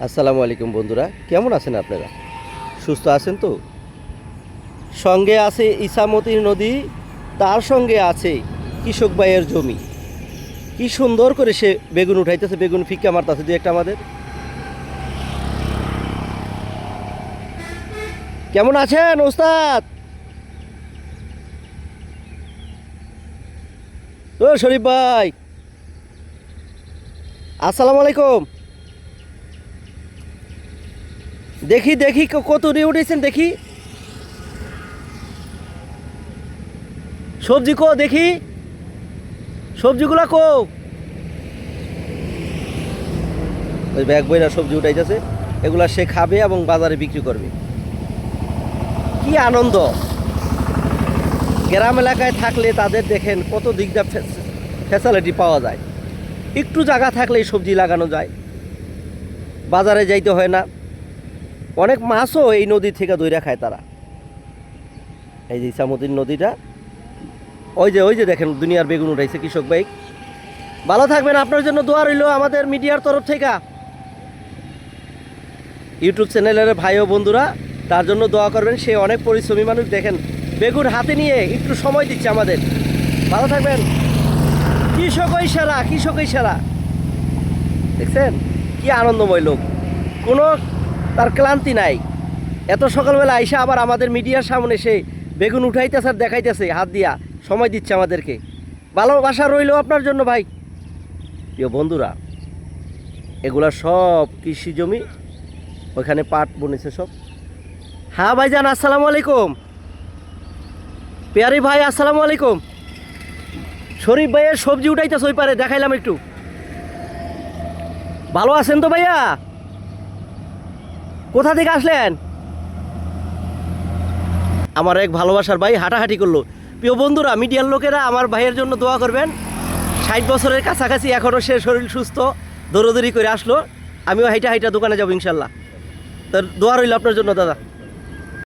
আসসালামু আলাইকুম বন্ধুরা, কেমন আছেন আপনারা? সুস্থ আছেন তো? সঙ্গে আছে ইছামতি নদী, তার সঙ্গে আছে কৃষক ভাইয়ের জমি। কি সুন্দর করে সে বেগুন উঠাইতেছে, বেগুন ফিক্কা মারতেছে দু একটা আমাদের। কেমন আছেন ওস্তাদ? ও শরীফ ভাই, আসসালামু আলাইকুম। দেখি দেখি কত নিয়ে উঠেছেন দেখি। সবজি কো দেখি, সবজিগুলা কো। ওই ব্যাগ বইরা সবজি উঠাইতেছে, এগুলা সে খাবে এবং বাজারে বিক্রি করবে। কি আনন্দ! গ্রাম এলাকায় থাকলে তাদের দেখেন কত দিকটা ফ্যাসিলিটি পাওয়া যায়। একটু জায়গা থাকলেই সবজি লাগানো যায়, বাজারে যাইতে হয় না। অনেক মাছও এই নদী থেকে ধইরা খায় তারা। এই যে ইছামতির নদীটা, ওই যে দেখেন দুনিয়ার বেগুন উঠাইছে কৃষক ভাই। ভালো থাকবেন, আপনার জন্য দোয়া রইল আমাদের মিডিয়ার তরফ থেকে। ইউটিউব চ্যানেলের ভাই ও বন্ধুরা, তার জন্য দোয়া করবেন। সে অনেক পরিশ্রমী মানুষ, দেখেন বেগুন হাতে নিয়ে একটু সময় দিচ্ছে আমাদের। ভালো থাকবেন। কৃষকই সেরা, কৃষকই সেরা। দেখছেন কি আনন্দময় লোক, কোনো তার ক্লান্তি নাই। এত সকালবেলা আইসা আবার আমাদের মিডিয়ার সামনে সে বেগুন উঠাইতেছে আর দেখাইতেছে হাত দিয়া, সময় দিচ্ছে আমাদেরকে। ভালোবাসা রইল আপনার জন্য ভাই। প্রিয় বন্ধুরা, এগুলা সব কৃষি জমি, ওইখানে পাট বনেছে সব। হ্যাঁ ভাইজান, আসসালামু আলাইকুম। পেয়ারি ভাই, আসসালামু আলাইকুম। শরীফ ভাইয়ের সবজি উঠাইতেছে ওই পারে, দেখাইলাম একটু। ভালো আছেন তো ভাইয়া? কোথা থেকে আসলেন? আমার এক ভালোবাসার ভাই হাঁটাহাঁটি করলো। প্রিয় বন্ধুরা, মিডিয়ার লোকেরা আমার ভাইয়ের জন্য দোয়া করবেন। 60 বছরের কাছাকাছি, এখনও সে শরীর সুস্থ, দৌড়দৌড়ি করে আসলো। আমিও হাইটা হাইটা দোকানে যাবো ইনশাল্লাহ। তার দোয়া রইল আপনার জন্য দাদা।